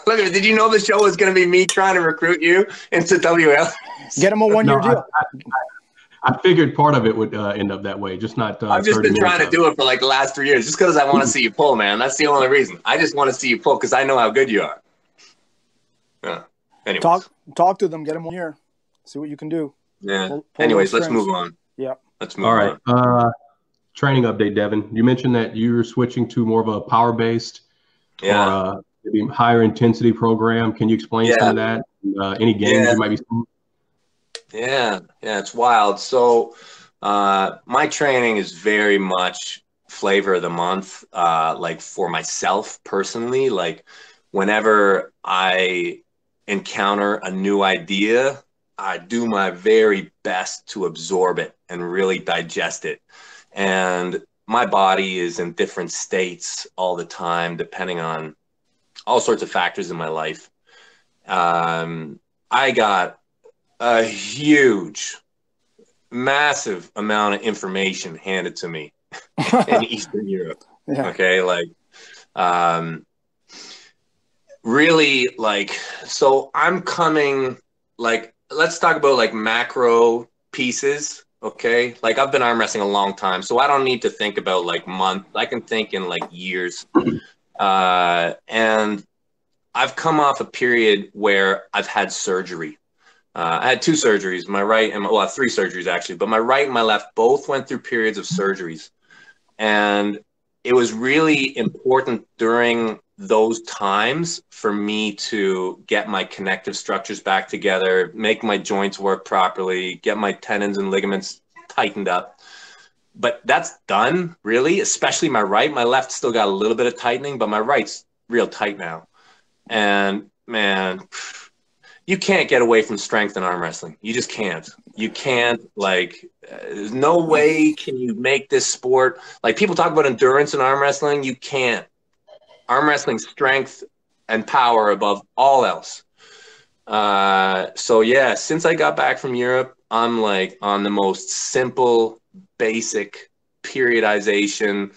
Look, did you know the show was going to be me trying to recruit you into WL? Get him a one-year deal. I figured part of it would end up that way, just not. I've just been trying to do it for like the last 3 years, just because I want to see you pull, man. That's the only reason. I just want to see you pull because I know how good you are. Yeah. Anyways. Talk to them. Get them 1 year. See what you can do. Yeah. Pull anyways, let's move on. Yeah. Let's move on. All right. Training update, Devin. You mentioned that you're switching to more of a power-based or maybe higher intensity program. Can you explain some of that? Any games you might be seeing? Yeah, it's wild. So my training is very much flavor of the month, like for myself personally. Like whenever I encounter a new idea, I do my very best to absorb it and really digest it. And my body is in different states all the time, depending on all sorts of factors in my life. I got a huge, massive amount of information handed to me in Eastern Europe. Yeah. Okay, like really, like, so I'm coming, like, let's talk about like macro pieces. Okay, like I've been arm wrestling a long time, so I don't need to think about like months. I can think in like years. And I've come off a period where I've had surgery. I had 2 surgeries, my right and well, 3 surgeries actually, but my right and my left both went through periods of surgeries. And it was really important during those times for me to get my connective structures back together, make my joints work properly, get my tendons and ligaments tightened up. But that's done, really, especially my right. My left still got a little bit of tightening, but my right's real tight now. And man, you can't get away from strength in arm wrestling. You just can't. You can't, like, there's no way can you make this sport. Like, people talk about endurance in arm wrestling. You can't. Arm wrestling strength and power above all else. So yeah, since I got back from Europe, I'm like on the most simple, basic periodization,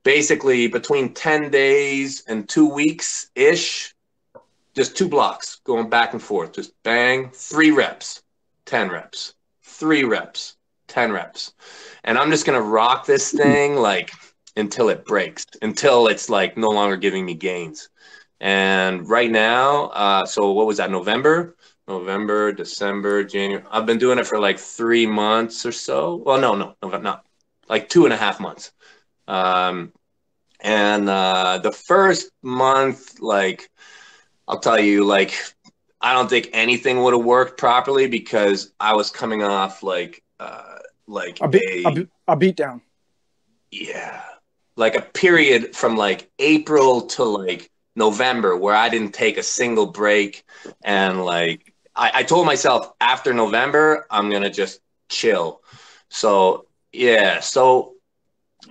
basically between 10 days and 2 weeks ish. Just 2 blocks going back and forth. Just bang, 3 reps, 10 reps, 3 reps, 10 reps. And I'm just going to rock this thing like until it breaks, until it's like no longer giving me gains. And right now, so what was that, November, December, January. I've been doing it for like 3 months or so. Well, no, like 2.5 months. And the first month, like, I'll tell you, like, I don't think anything would have worked properly because I was coming off like a beat down. Yeah, like a period from like April to like November where I didn't take a single break, and like I told myself after November I'm gonna just chill. So yeah, so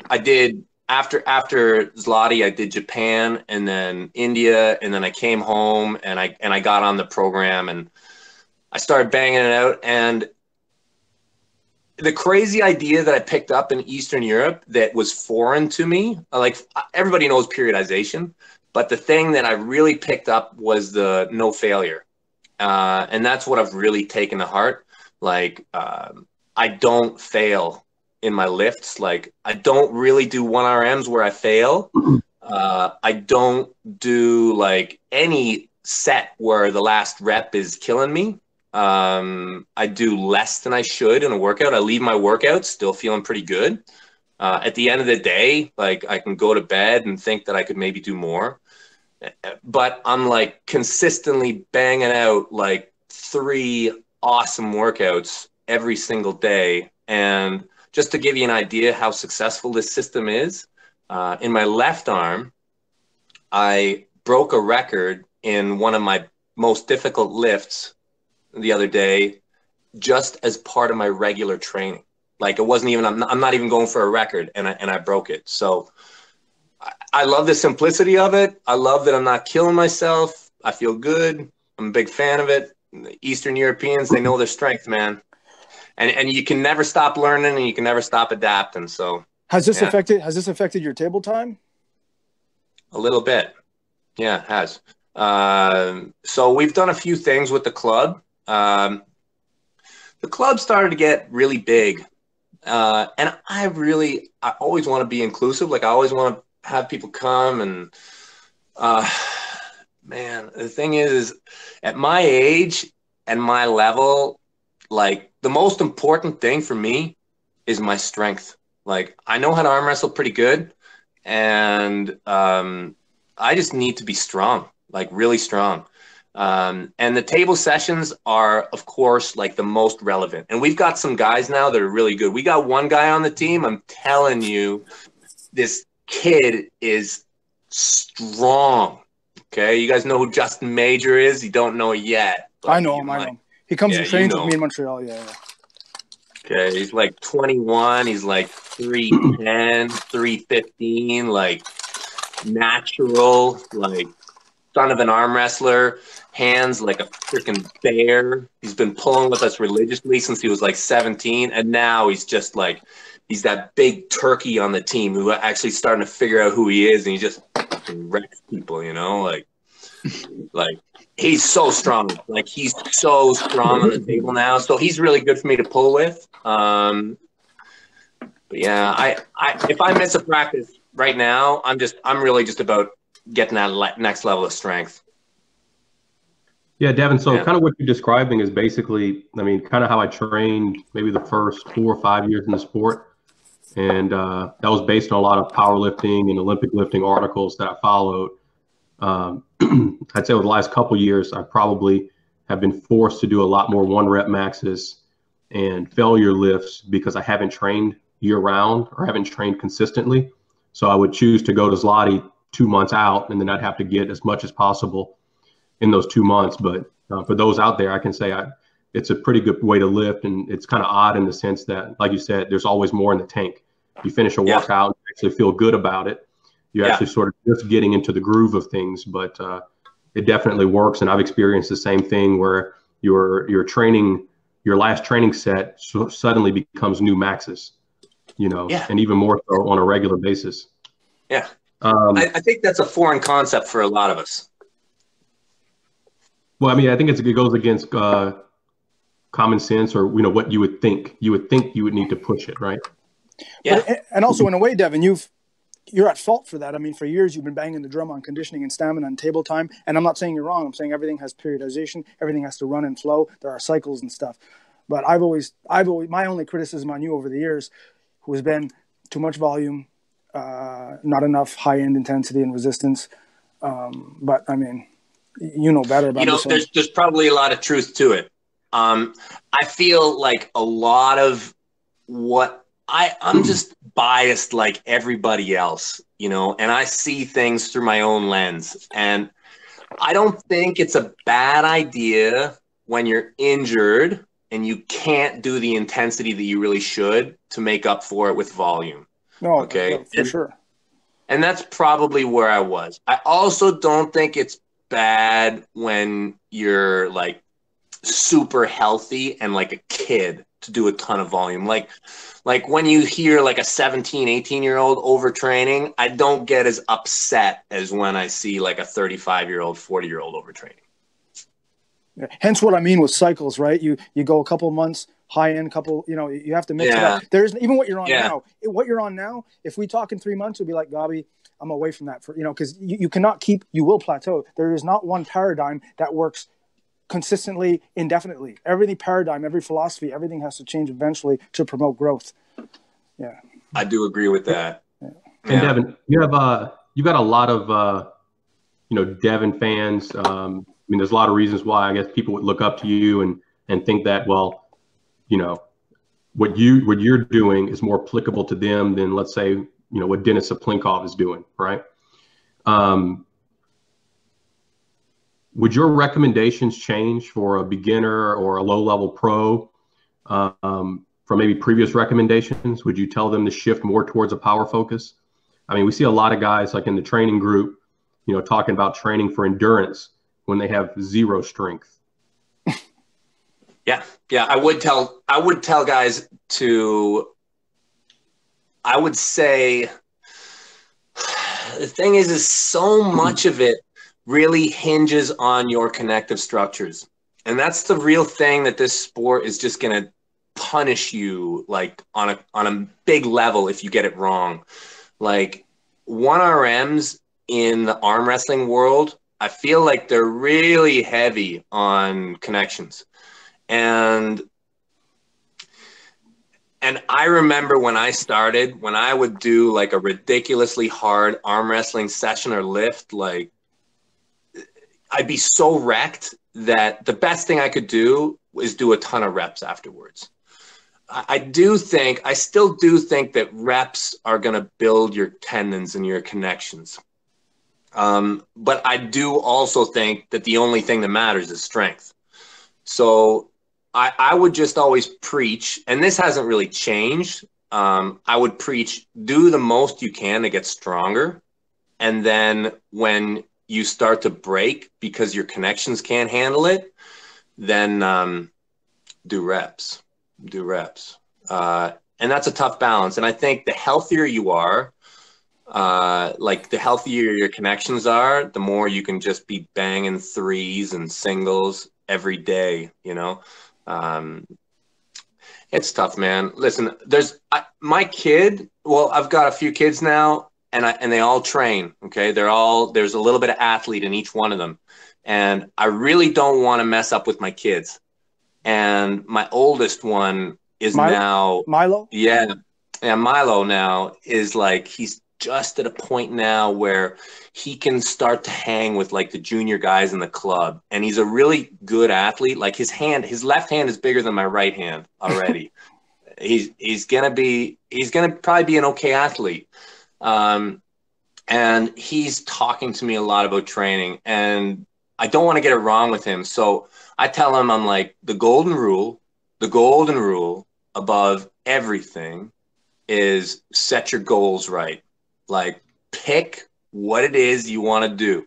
I did. After Zloty, I did Japan and then India, and then I came home and I got on the program and I started banging it out. And the crazy idea that I picked up in Eastern Europe that was foreign to me, like everybody knows periodization, but the thing that I really picked up was the no failure. And that's what I've really taken to heart. Like, I don't fail in my lifts. Like, I don't really do 1RMs where I fail. I don't do like any set where the last rep is killing me. I do less than I should in a workout. I leave my workout still feeling pretty good. At the end of the day, like, I can go to bed and think that I could maybe do more, but I'm like consistently banging out like 3 awesome workouts every single day. And just to give you an idea how successful this system is, in my left arm, I broke a record in one of my most difficult lifts the other day, just as part of my regular training. Like, it wasn't even, I'm not even going for a record, and I broke it. So I love the simplicity of it. I love that I'm not killing myself. I feel good. I'm a big fan of it. The Eastern Europeans, they know their strength, man. And you can never stop learning, and you can never stop adapting. So has this affected your table time? A little bit. Yeah, it has. So we've done a few things with the club. The club started to get really big. And I always want to be inclusive. Like I always want to have people come and, man, the thing is at my age and my level, like the most important thing for me is my strength. Like I know how to arm wrestle pretty good, and I just need to be strong, like really strong. And the table sessions are, of course, like the most relevant. And we've got some guys now that are really good. We got one guy on the team. I'm telling you, this kid is strong. Okay, you guys know who Justin Major is? You don't know yet. I know him. I know him. He comes and trains with me in Montreal. Yeah. Okay, he's like 21. He's like 310, 315, like natural, like son of an arm wrestler, hands like a freaking bear. He's been pulling with us religiously since he was like 17, and now he's just like, he's that big turkey on the team who actually starting to figure out who he is, and he just wrecks people, you know, like he's so strong. Like he's so strong on the table now. So he's really good for me to pull with. But yeah, if I miss a practice right now, I'm really just about getting that next level of strength. Yeah, Devin. So kind of what you're describing is basically, I mean, kind of how I trained maybe the first 4 or 5 years in the sport. And that was based on a lot of powerlifting and Olympic lifting articles that I followed. I'd say over the last couple of years, I probably have been forced to do a lot more 1-rep maxes and failure lifts because I haven't trained year round or haven't trained consistently. So I would choose to go to Zloty 2 months out, and then I'd have to get as much as possible in those 2 months. But for those out there, I can say it's a pretty good way to lift. And it's kind of odd in the sense that, like you said, there's always more in the tank. You finish a workout, you actually feel good about it. You're actually sort of just getting into the groove of things, but it definitely works. And I've experienced the same thing where your training, your last training set suddenly becomes new maxes, you know, and even more so on a regular basis. Yeah. I think that's a foreign concept for a lot of us. Well, I mean, I think it goes against common sense, or, you know, what you would think. You would think you would need to push it, right? Yeah. But, and also in a way, Devin, you're at fault for that. I mean, for years you've been banging the drum on conditioning and stamina and table time. And I'm not saying you're wrong. I'm saying everything has periodization. Everything has to run and flow. There are cycles and stuff. But I've always my only criticism on you over the years has been too much volume, not enough high end intensity and resistance. But I mean, you know better about this. There's probably a lot of truth to it. I feel like a lot of what I'm just biased like everybody else, you know, and I see things through my own lens. And I don't think it's a bad idea when you're injured and you can't do the intensity that you really should to make up for it with volume. No, okay, for sure. And that's probably where I was. I also don't think it's bad when you're like super healthy and like a kid to do a ton of volume. Like when you hear like a 17, 18-year-old overtraining, I don't get as upset as when I see like a 35-year-old, 40-year-old overtraining. Yeah. Hence what I mean with cycles, right? You go a couple months, high end, couple, you know, you have to mix it up. There's even what you're on now. What you're on now, if we talk in 3 months, it'll be like, Gabi, I'm away from that, for, you know, because you cannot keep, you will plateau. There is not one paradigm that works consistently, indefinitely. Every paradigm, every philosophy, everything has to change eventually to promote growth. Yeah, I do agree with that. Yeah. And Devin, you've got a lot of Devin fans. I mean, there's a lot of reasons why I guess people would look up to you and think that, well, you know, what you're doing is more applicable to them than, let's say, you know, what Denis Saplinkov is doing, right? Would your recommendations change for a beginner or a low-level pro from maybe previous recommendations? Would you tell them to shift more towards a power focus? I mean, we see a lot of guys like in the training group, you know, talking about training for endurance when they have zero strength. Yeah. I would tell guys to, I would say, the thing is so much of it really hinges on your connective structures. And that's the real thing that this sport is just going to punish you like on a big level if you get it wrong. Like 1RMs in the arm wrestling world, I feel like they're really heavy on connections. And I remember when I started, when I would do like a ridiculously hard arm wrestling session or lift, like I'd be so wrecked that the best thing I could do is do a ton of reps afterwards. I still do think that reps are going to build your tendons and your connections. But I do also think that the only thing that matters is strength. So I would just always preach, and this hasn't really changed. I would preach, do the most you can to get stronger. And then when you start to break because your connections can't handle it, then do reps. And that's a tough balance. And I think the healthier you are, like the healthier your connections are, the more you can just be banging threes and singles every day, you know? It's tough, man. Listen, my kid, well, I've got a few kids now, and they all train, okay? There's a little bit of athlete in each one of them. And I really don't want to mess up with my kids. And my oldest one is now Milo. Yeah, Milo now is like, he's just at a point now where he can start to hang with like the junior guys in the club, and he's a really good athlete. Like his left hand is bigger than my right hand already. he's gonna probably be an okay athlete. And he's talking to me a lot about training, and I don't want to get it wrong with him. So I tell him, I'm like, the golden rule above everything is set your goals right. Like, pick what it is you want to do.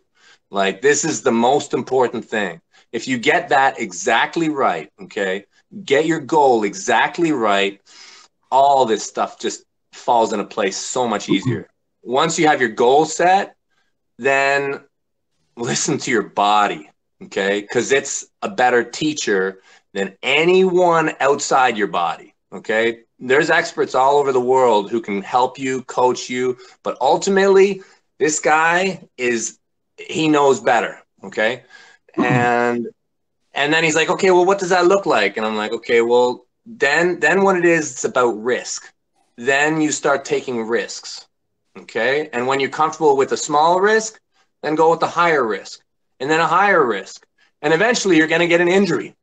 Like, this is the most important thing. If you get that exactly right, okay, get your goal exactly right, all this stuff just falls into place so much easier. Once you have your goal set, then listen to your body, okay? Because it's a better teacher than anyone outside your body, okay? There's experts all over the world who can help you, coach you, but ultimately, this guy he knows better, okay? And then he's like, okay, well, what does that look like? And I'm like, okay, well, then what it is, it's about risk. Then you start taking risks, okay? And when you're comfortable with a small risk, then go with the higher risk, and then a higher risk. And eventually you're going to get an injury.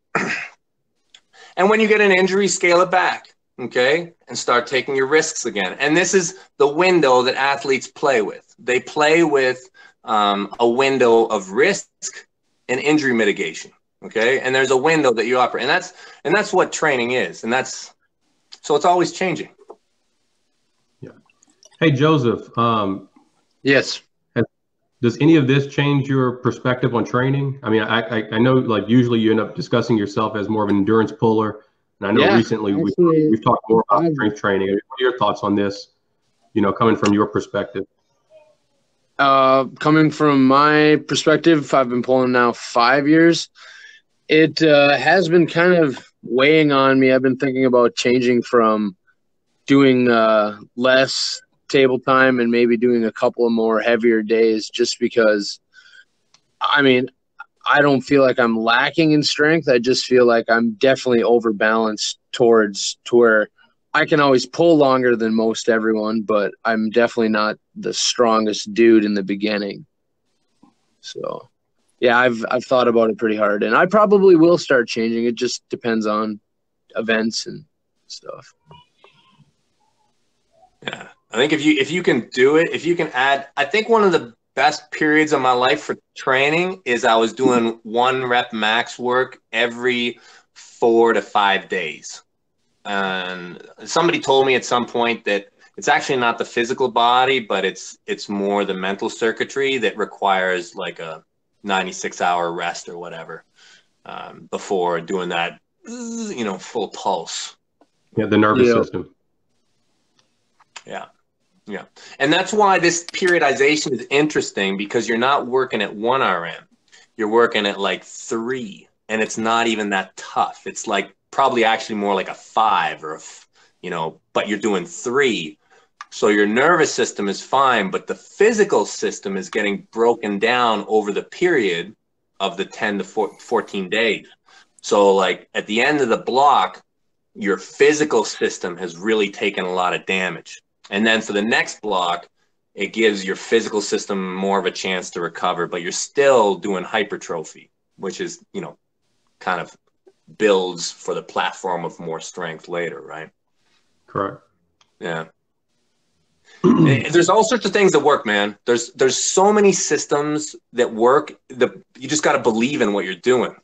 And when you get an injury, scale it back, okay? And start taking your risks again. And this is the window that athletes play with. They play with a window of risk and injury mitigation, okay? And there's a window that you operate. And that's what training is. And so it's always changing. Yeah. Hey, Joseph. Yes. Does any of this change your perspective on training? I mean, I know, like, usually you end up discussing yourself as more of an endurance puller, and I know recently we've talked more about strength training. What are your thoughts on this, you know, coming from your perspective? Coming from my perspective, I've been pulling now 5 years. It has been kind of weighing on me. I've been thinking about changing from doing less table time and maybe doing a couple of more heavier days, just because, I mean, I don't feel like I'm lacking in strength. I just feel like I'm definitely overbalanced to where I can always pull longer than most everyone, but I'm definitely not the strongest dude in the beginning. So yeah, I've thought about it pretty hard, and I probably will start changing. It just depends on events and stuff. Yeah. I think if you can do it, if you can add, I think one of the best periods of my life for training is I was doing 1 rep max work every 4 to 5 days. And somebody told me at some point that it's actually not the physical body, but it's more the mental circuitry that requires like a 96-hour rest or whatever before doing that, you know, full pulse. Yeah, the nervous system. Yeah. Yeah. And that's why this periodization is interesting, because you're not working at 1 RM. You're working at like 3, and it's not even that tough. It's like probably actually more like a 5 or but you're doing 3. So your nervous system is fine, but the physical system is getting broken down over the period of the 10 to 14 days. So like at the end of the block, your physical system has really taken a lot of damage. And then for the next block, it gives your physical system more of a chance to recover, but you're still doing hypertrophy, which is, kind of builds for the platform of more strength later, right? Correct. Yeah. There's all sorts of things that work, man. There's so many systems that work. You just got to believe in what you're doing.